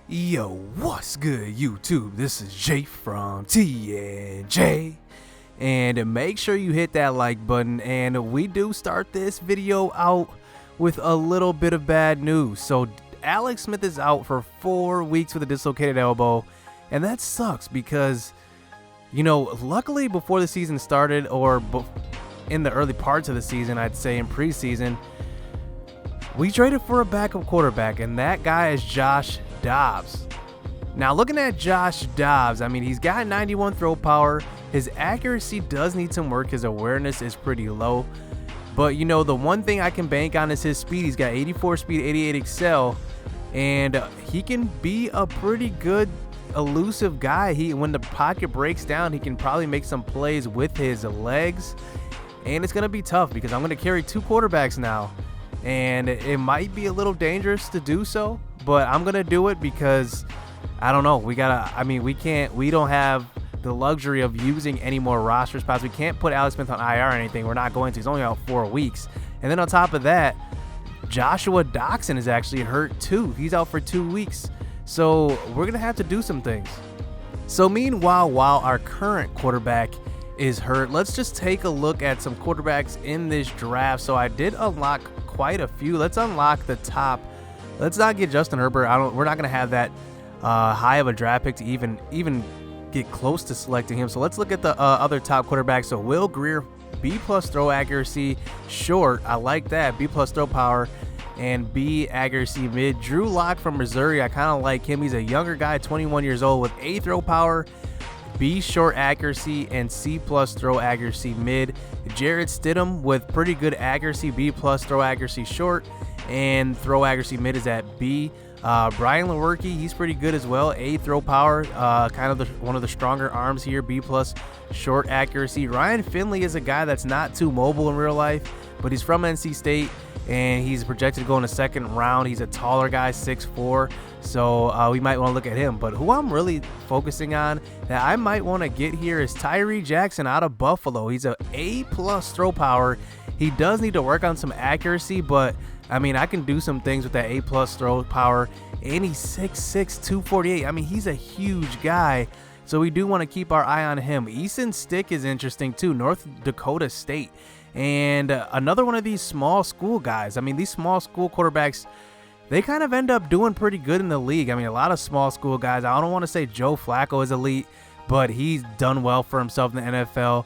Yo, what's good, YouTube? This is Jay from TNJ. And make sure you hit that like button. And we do start this video out with a little bit of bad news. So Alex Smith is out for 4 weeks with a dislocated elbow. And that sucks because, you know, luckily before the season started, or in the early parts of the season, I'd say in preseason, we traded for a backup quarterback, and that guy is Josh Dobbs. Now, looking at Josh Dobbs, I mean, he's got 91 throw power. His accuracy does need some work. His awareness is pretty low. But, you know, the one thing I can bank on is his speed. He's got 84 speed, 88 excel, and he can be a pretty good elusive guy. When the pocket breaks down, he can probably make some plays with his legs. And it's going to be tough because I'm going to carry 2 quarterbacks now. And it might be a little dangerous to do so, but I'm gonna do it because I don't know. We don't have the luxury of using any more roster spots. We can't put Alex Smith on IR or anything. We're not going to. He's only out 4 weeks. And then on top of that, Joshua Doxson is actually hurt too. He's out for 2 weeks. So we're gonna have to do some things. So meanwhile, while our current quarterback is hurt, let's just take a look at some quarterbacks in this draft. So I did unlock quite a few. Let's unlock the top. Let's not get Justin Herbert. We're not gonna have that high of a draft pick to even get close to selecting him. So let's look at the other top quarterbacks. So Will Greer, B+ throw accuracy, short. I like that. B+ throw power and B accuracy mid. Drew Lock from Missouri. I kind of like him. He's a younger guy, 21 years old, with A throw power, B short accuracy, and C+ throw accuracy mid. Jarrett Stidham with pretty good accuracy, B+ throw accuracy short, and throw accuracy mid is at B. Brian Lewerke, he's pretty good as well, A throw power, kind of one of the stronger arms here, B+ short accuracy. Ryan Finley is a guy that's not too mobile in real life, but he's from NC State, and he's projected to go in the second round. He's a taller guy, 6'4", so we might want to look at him. But who I'm really focusing on that I might want to get here is Tyree Jackson out of Buffalo. He's a A+ throw power. He does need to work on some accuracy, but I mean, I can do some things with that A+ throw power, and he's 6'6", 248. I mean, he's a huge guy, so we do want to keep our eye on him. Easton Stick is interesting too, North Dakota State. And another one of these small school guys. I mean, these small school quarterbacks, they kind of end up doing pretty good in the league. I mean, a lot of small school guys. I don't want to say Joe Flacco is elite, but he's done well for himself in the NFL.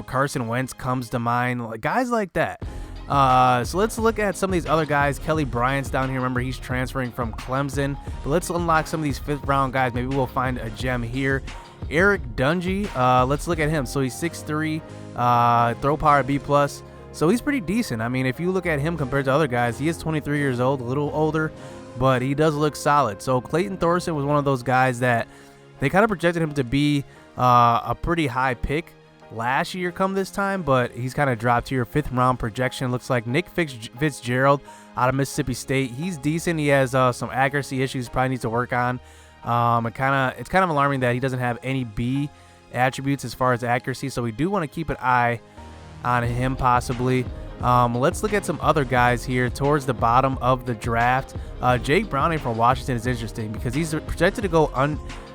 Carson Wentz comes to mind, guys like that. So let's look at some of these other guys. Kelly Bryant's down here. Remember, he's transferring from Clemson. But let's unlock some of these 5th round guys. Maybe we'll find a gem here. Eric Dungy, let's look at him. So he's 6'3", throw power B+. So he's pretty decent. I mean, if you look at him compared to other guys, he is 23 years old, a little older, but he does look solid. So Clayton Thorson was one of those guys that they kind of projected him to be a pretty high pick last year come this time, but he's kind of dropped to your 5th round projection. Looks like Nick Fitzgerald out of Mississippi State. He's decent. He has some accuracy issues, probably needs to work on. It's kind of alarming that he doesn't have any B attributes as far as accuracy, so we do want to keep an eye on him possibly. Let's look at some other guys here towards the bottom of the draft. Jake Browning from Washington is interesting because he's projected to go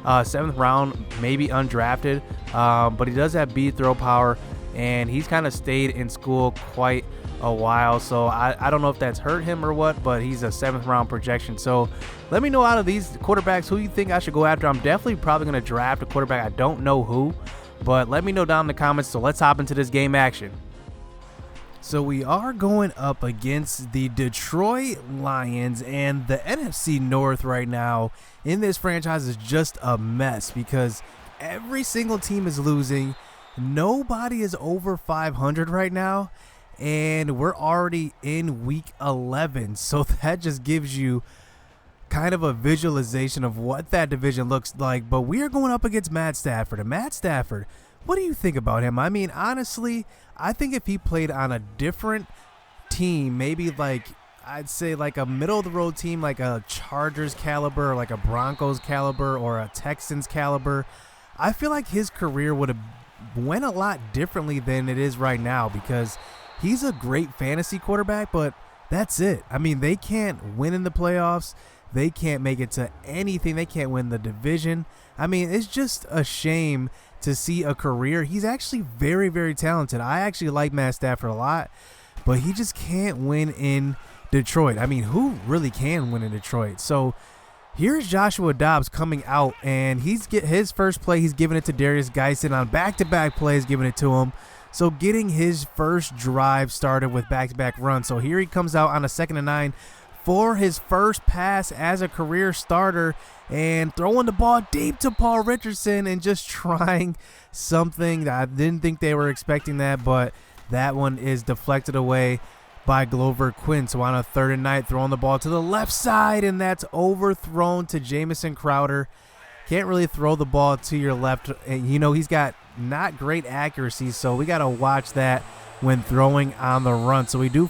7th round, maybe undrafted, but he does have B throw power, and he's kind of stayed in school quite a while, so I don't know if that's hurt him or what, but he's a 7th round projection. So let me know out of these quarterbacks who you think I should go after. I'm definitely probably going to draft a quarterback. I don't know who, but let me know down in the comments. So let's hop into this game action. So we are going up against the Detroit Lions, and the NFC North right now in this franchise is just a mess because every single team is losing. Nobody is over 500 right now, and we're already in week 11. So that just gives you kind of a visualization of what that division looks like. But we are going up against Matt Stafford. And Matt Stafford, what do you think about him? I mean, honestly, I think if he played on a different team, maybe like I'd say like a middle of the road team, like a Chargers caliber, or like a Broncos caliber, or a Texans caliber, I feel like his career would have went a lot differently than it is right now because he's a great fantasy quarterback, but that's it. I mean, they can't win in the playoffs. They can't make it to anything. They can't win the division. I mean, it's just a shame to see a career. He's actually very, very talented. I actually like Matt Stafford a lot, but he just can't win in Detroit. I mean, who really can win in Detroit? So here's Joshua Dobbs coming out, and his first play, he's giving it to Darius Geisen on back-to-back plays, giving it to him. So getting his first drive started with back-to-back runs. So here he comes out on a 2nd and 9 for his first pass as a career starter, and throwing the ball deep to Paul Richardson and just trying something that I didn't think they were expecting that, but that one is deflected away by Glover Quinn. So on a 3rd and 9, throwing the ball to the left side, and that's overthrown to Jameson Crowder. Can't really throw the ball to your left. And, you know, he's got not great accuracy, so we got to watch that when throwing on the run. So we do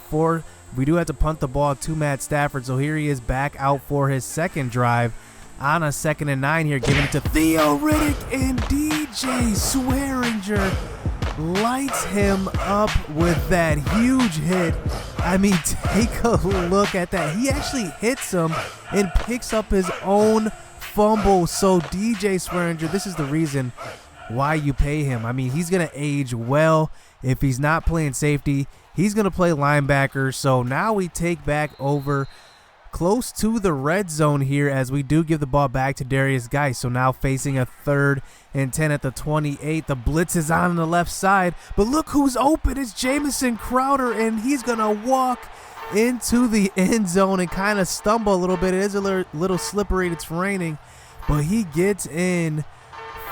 have to punt the ball to Matt Stafford. So here he is back out for his second drive on a 2nd and 9 here, giving it to Theo Riddick, and DJ Swearinger lights him up with that huge hit. I mean, take a look at that. He actually hits him and picks up his own fumble. So DJ Swearinger, this is the reason why you pay him. I mean, he's going to age well. If he's not playing safety, he's going to play linebacker. So now we take back over close to the red zone here as we do give the ball back to Darius Geis. So now facing a 3rd and 10 at the 28. The blitz is on the left side, but look who's open. It's Jameson Crowder, and he's going to walk into the end zone and kind of stumble a little bit. It is a little slippery. It's raining, but he gets in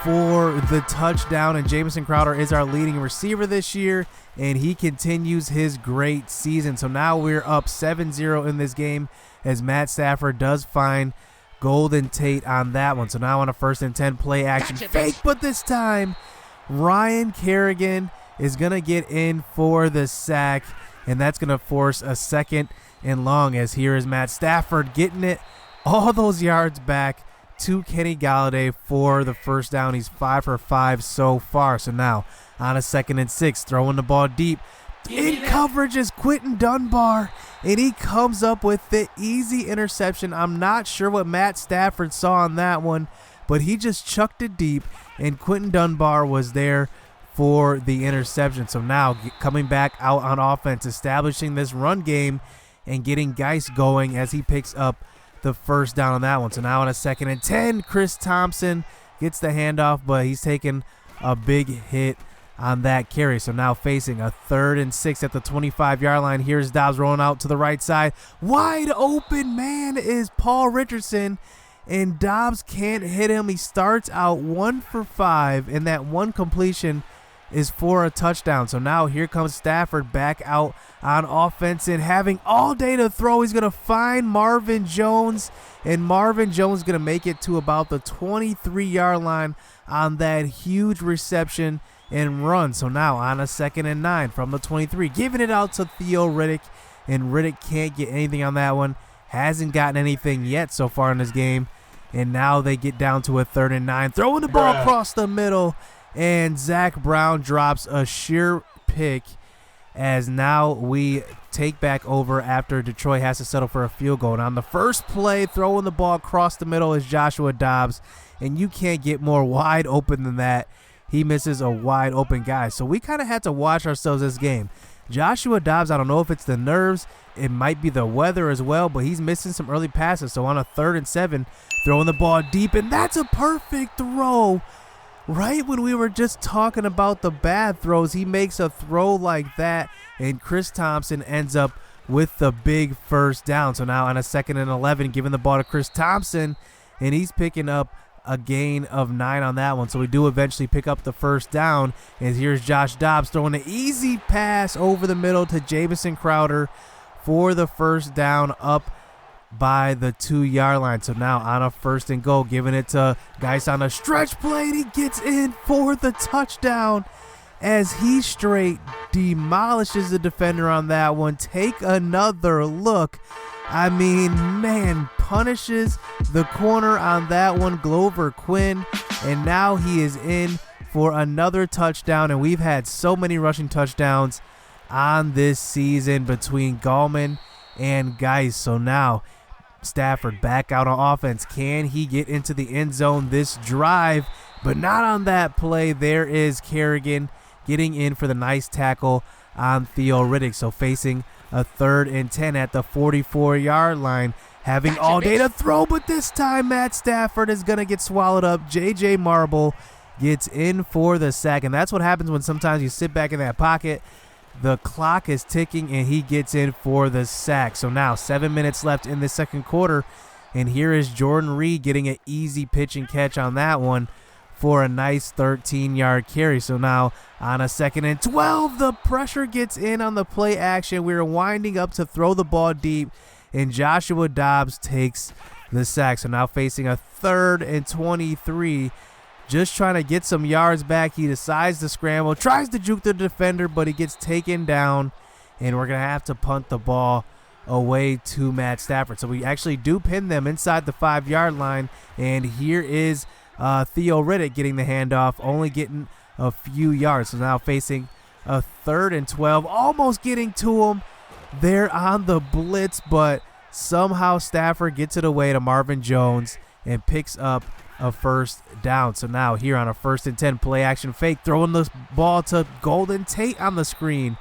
for the touchdown, and Jameson Crowder is our leading receiver this year, and he continues his great season. So now we're up 7-0 in this game as Matt Stafford does find Golden Tate on that one. So now on a 1st and 10, play action fake, but this time Ryan Kerrigan is going to get in for the sack, and that's going to force a 2nd and long, as here is Matt Stafford getting it all those yards back to Kenny Galladay for the first down. He's 5 for 5 so far. So now on a 2nd and 6, throwing the ball deep. In coverage is Quentin Dunbar, and he comes up with the easy interception. I'm not sure what Matt Stafford saw on that one, but he just chucked it deep, and Quentin Dunbar was there for the interception. So now coming back out on offense, establishing this run game and getting Geis going as he picks up the first down on that one. So now on a 2nd and 10, Chris Thompson gets the handoff, but he's taking a big hit on that carry. So now facing a 3rd and 6 at the 25-yard line. Here's Dobbs rolling out to the right side. Wide open man is Paul Richardson, and Dobbs can't hit him. He starts out 1 for 5, and that one completion is for a touchdown. So now here comes Stafford back out on offense and having all day to throw. He's going to find Marvin Jones, and Marvin Jones is going to make it to about the 23-yard line on that huge reception and run. So now on a 2nd and 9 from the 23, giving it out to Theo Riddick, and Riddick can't get anything on that one. Hasn't gotten anything yet so far in this game, and now they get down to a 3rd and 9, throwing the ball across the middle, and Zach Brown drops a sheer pick as now we take back over after Detroit has to settle for a field goal. And on the first play, throwing the ball across the middle is Joshua Dobbs, and you can't get more wide open than that. He misses a wide open guy. So we kind of had to watch ourselves this game. Joshua Dobbs, I don't know if it's the nerves, it might be the weather as well, but he's missing some early passes. So on a 3rd and 7, throwing the ball deep, and that's a perfect throw. Right when we were just talking about the bad throws, he makes a throw like that, and Chris Thompson ends up with the big first down. So now on a 2nd and 11, giving the ball to Chris Thompson, and he's picking up a gain of 9 on that one. So we do eventually pick up the first down, and here's Josh Dobbs throwing an easy pass over the middle to Jameson Crowder for the first down up by the 2-yard line. So now on a 1st and goal, giving it to Geis on a stretch play, and he gets in for the touchdown as he straight demolishes the defender on that one. Take another look. I mean, man, punishes the corner on that one, Glover Quinn, and now he is in for another touchdown. And we've had so many rushing touchdowns on this season between Gallman and Geis. So now Stafford back out on offense. Can he get into the end zone this drive? But not on that play. There is Kerrigan getting in for the nice tackle on Theo Riddick. So facing a 3rd and 10 at the 44-yard line. Having all day to throw, but this time Matt Stafford is going to get swallowed up. J.J. Marble gets in for the sack. And that's what happens when sometimes you sit back in that pocket. The clock is ticking, and he gets in for the sack. So now 7 minutes left in the second quarter, and here is Jordan Reed getting an easy pitch and catch on that one for a nice 13-yard carry. So now on a 2nd and 12, the pressure gets in on the play action. We're winding up to throw the ball deep, and Joshua Dobbs takes the sack. So now facing a 3rd and 23, just trying to get some yards back. He decides to scramble, tries to juke the defender, but he gets taken down, and we're going to have to punt the ball away to Matt Stafford. So we actually do pin them inside the 5-yard line, and here is Theo Riddick getting the handoff, only getting a few yards. So now facing a 3rd and 12, almost getting to him there on the blitz, but somehow Stafford gets it away to Marvin Jones and picks up a 1st down. So now here on a 1st and 10, play action fake, throwing the ball to Golden Tate on the screen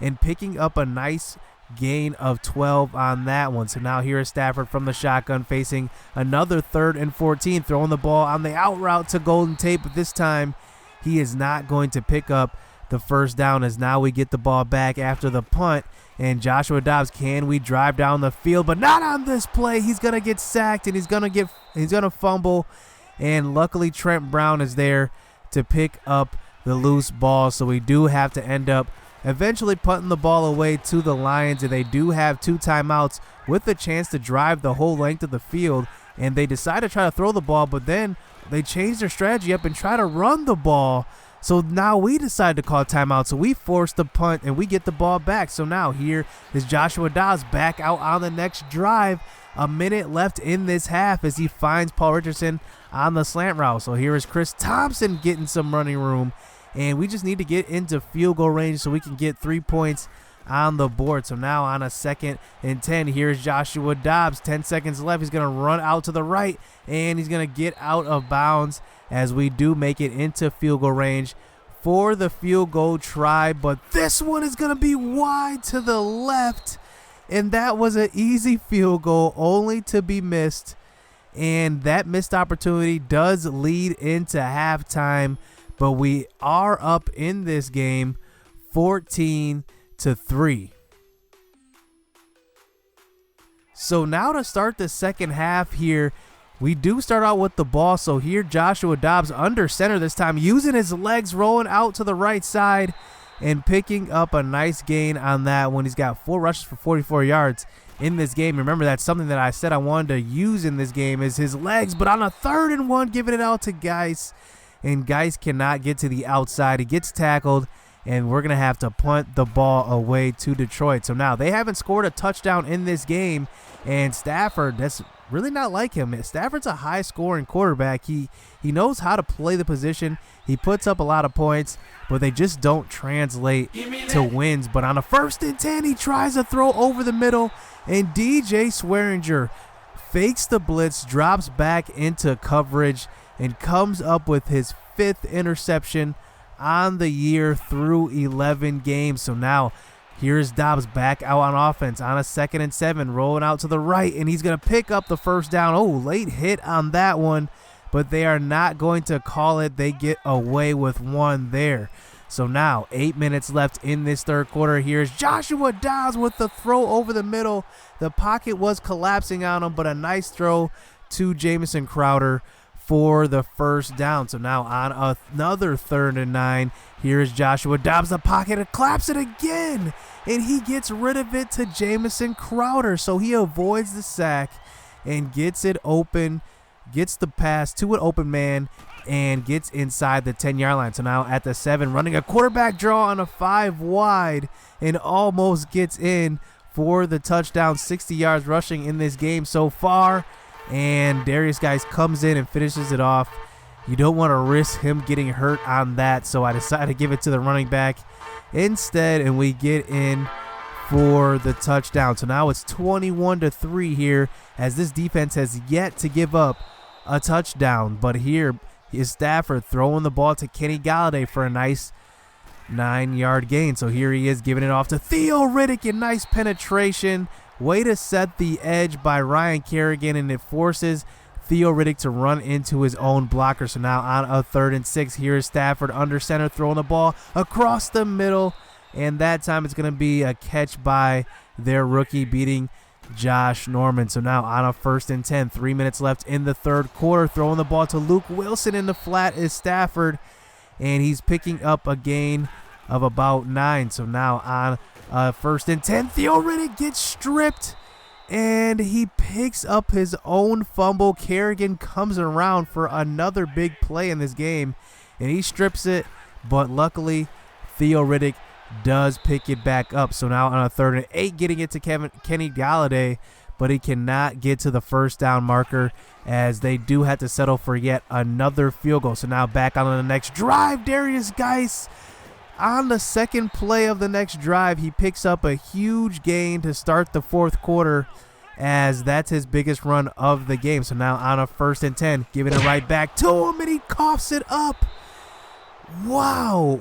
and picking up a nice gain of 12 on that one. So now here is Stafford from the shotgun facing another 3rd and 14, throwing the ball on the out route to Golden Tate, but this time he is not going to pick up the 1st down, as now we get the ball back after the punt. And Joshua Dobbs, can we drive down the field? But not on this play. He's gonna get sacked, and he's gonna fumble. And luckily Trent Brown is there to pick up the loose ball. So we do have to end up eventually punting the ball away to the Lions, and they do have 2 timeouts with the chance to drive the whole length of the field. And they decide to try to throw the ball, but then they change their strategy up and try to run the ball. So now we decide to call timeout. So we force the punt, and we get the ball back. So now here is Joshua Dobbs back out on the next drive. A minute left in this half as he finds Paul Richardson on the slant route. So here is Chris Thompson getting some running room, and we just need to get into field goal range so we can get 3 points on the board. So now on a 2nd and 10, here's Joshua Dobbs. 10 seconds left. He's going to run out to the right, and he's going to get out of bounds as we do make it into field goal range for the field goal try. But this one is going to be wide to the left, and that was an easy field goal only to be missed. And that missed opportunity does lead into halftime, but we are up in this game 14-3. So now to start the second half here, we do start out with the ball. So here Joshua Dobbs under center this time, using his legs, rolling out to the right side and picking up a nice gain on that one. He's got 4 rushes for 44 yards in this game. Remember, that's something that I said I wanted to use in this game, is his legs. But on a 3rd and 1, giving it out to Geis, and Geis cannot get to the outside. He gets tackled, and we're going to have to punt the ball away to Detroit. So now they haven't scored a touchdown in this game, and Stafford, that's really not like him. Stafford's a high-scoring quarterback. He knows how to play the position. He puts up a lot of points, but they just don't translate to wins. But on a 1st and 10, he tries to throw over the middle, and DJ Swearinger fakes the blitz, drops back into coverage, and comes up with his 5th interception on the year through 11 games. So now here's Dobbs back out on offense on a 2nd and 7, rolling out to the right, and he's going to pick up the 1st down. Oh, late hit on that one, but they are not going to call it. They get away with 1 there. So now 8 minutes left in this 3rd quarter. Here's Joshua Dobbs with the throw over the middle. The pocket was collapsing on him, but a nice throw to Jameson Crowder for the 1st down. So now on another 3rd and 9, here's Joshua Dobbs. The pocket collapses it again, and he gets rid of it to Jameson Crowder. So he avoids the sack and gets it open, gets the pass to an open man, and gets inside the 10-yard line. So now at the 7, running a quarterback draw on a 5 wide, and almost gets in for the touchdown. 60 yards rushing in this game so far. And Darius Geis comes in and finishes it off. You don't want to risk him getting hurt on that, so I decided to give it to the running back instead, and we get in for the touchdown. So now it's 21-3 here, as this defense has yet to give up a touchdown. But here is Stafford throwing the ball to Kenny Galladay for a nice 9-yard gain. So here he is giving it off to Theo Riddick, and nice penetration. Way to set the edge by Ryan Kerrigan, and it forces Theo Riddick to run into his own blocker. So now on a 3rd and 6, here is Stafford under center throwing the ball across the middle, and that time it's going to be a catch by their rookie, beating Josh Norman. So now on a 1st and 10, 3 minutes left in the 3rd quarter, throwing the ball to Luke Wilson in the flat is Stafford, and he's picking up a gain of about 9. So now on 1st and 10, Theo Riddick gets stripped, and he picks up his own fumble. Kerrigan comes around for another big play in this game, and he strips it, but luckily Theo Riddick does pick it back up. So now on a 3rd and 8, getting it to Kenny Galladay, but he cannot get to the 1st down marker, as they do have to settle for yet another field goal. So now back on the next drive, Darius Geis on the 2nd play of the next drive, he picks up a huge gain to start the 4th quarter, as that's his biggest run of the game. So now on a 1st and 10, giving it right back to him, and he coughs it up. Wow.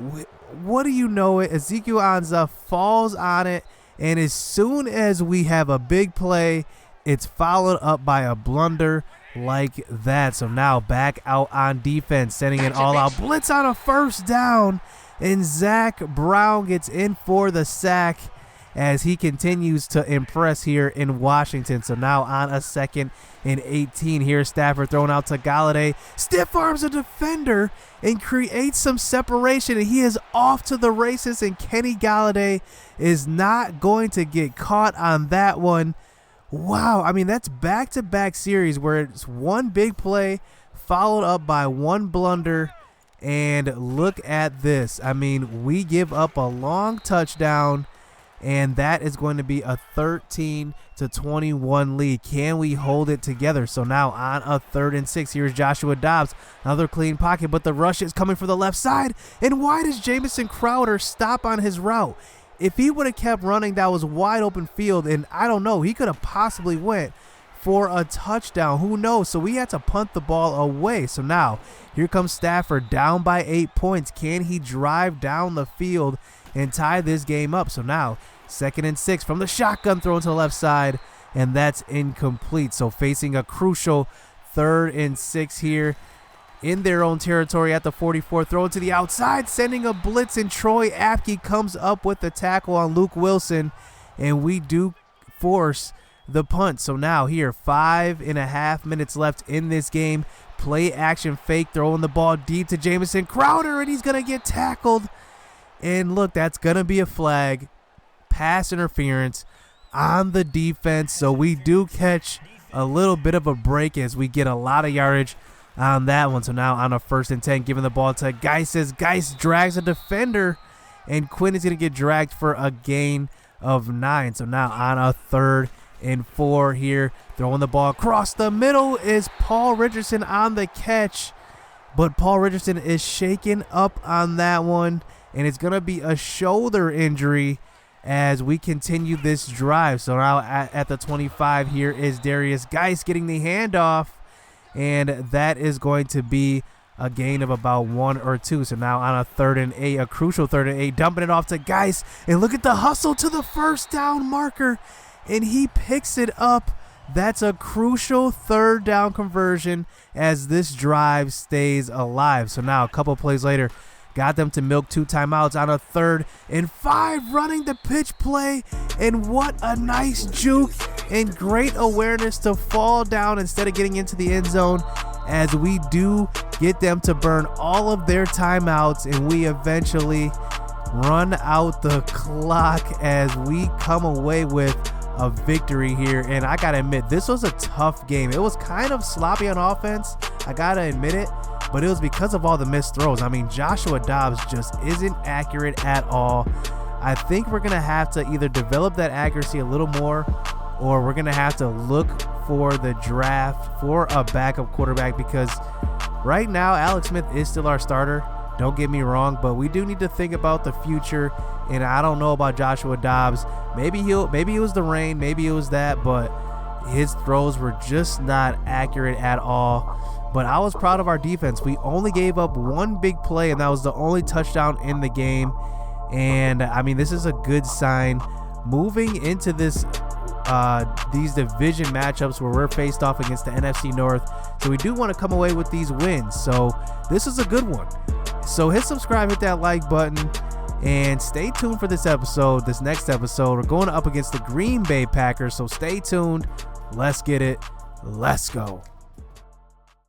What do you know it? Ezekiel Ansah falls on it, and as soon as we have a big play, it's followed up by a blunder like that. So now back out on defense, sending an all-out blitz on a 1st down, and Zach Brown gets in for the sack as he continues to impress here in Washington. So now on a 2nd and 18, here's Stafford throwing out to Galladay, stiff arms a defender and creates some separation, and he is off to the races, and Kenny Galladay is not going to get caught on that one. Wow, I mean, that's back-to-back series where it's one big play followed up by one blunder. And look at this. I mean, we give up a long touchdown, and that is going to be a 13-21 lead. Can we hold it together? So now on a 3rd and 6, here's Joshua Dobbs. Another clean pocket, but the rush is coming for the left side. And why does Jameson Crowder stop on his route? If he would have kept running, that was wide open field, and I don't know, he could have possibly went for a touchdown. Who knows? So we had to punt the ball away. So now here comes Stafford down by 8 points. Can he drive down the field and tie this game up? So now 2nd and 6 from the shotgun, throw to the left side, and that's incomplete. So facing a crucial 3rd and 6 here in their own territory at the 44, throw it to the outside, sending a blitz, and Troy Apke comes up with the tackle on Luke Wilson, and we do force the punt. So now here, 5.5 minutes left in this game. Play action fake, throwing the ball deep to Jameson Crowder, and he's going to get tackled. And look, that's going to be a flag. Pass interference on the defense. So we do catch a little bit of a break as we get a lot of yardage on that one. So now on a 1st and 10, giving the ball to Geis, as Geis drags a defender, and Quinn is going to get dragged for a gain of 9. So now on a 3rd and 4 here, throwing the ball across the middle is Paul Richardson on the catch, but Paul Richardson is shaken up on that one, and it's going to be a shoulder injury as we continue this drive. So now at the 25, here is Darius Geis getting the handoff, and that is going to be a gain of about 1 or 2. So now on a 3rd and 8, a crucial 3rd and 8, dumping it off to Geis, and look at the hustle to the 1st down marker, and he picks it up. That's a crucial 3rd down conversion as this drive stays alive. So now a couple plays later, got them to milk 2 timeouts on a 3rd and 5, running the pitch play, and what a nice juke and great awareness to fall down instead of getting into the end zone, as we do get them to burn all of their timeouts, and we eventually run out the clock as we come away with a victory here. And I gotta admit, this was a tough game. It was kind of sloppy on offense, I gotta admit it, but it was because of all the missed throws. I mean, Joshua Dobbs just isn't accurate at all. I think we're gonna have to either develop that accuracy a little more, or we're gonna have to look for the draft for a backup quarterback, because right now Alex Smith is still our starter, Don't get me wrong, but we do need to think about the future. And I don't know about Joshua Dobbs. Maybe it was the rain, maybe it was that, but his throws were just not accurate at all. But I was proud of our defense. We only gave up one big play, and that was the only touchdown in the game. And I mean, this is a good sign moving into this these division matchups where we're faced off against the NFC North. So we do want to come away with these wins. So this is a good one. So hit subscribe, hit that like button, and stay tuned for this episode. This next episode, we're going up against the Green Bay Packers. So stay tuned. Let's get it. Let's go.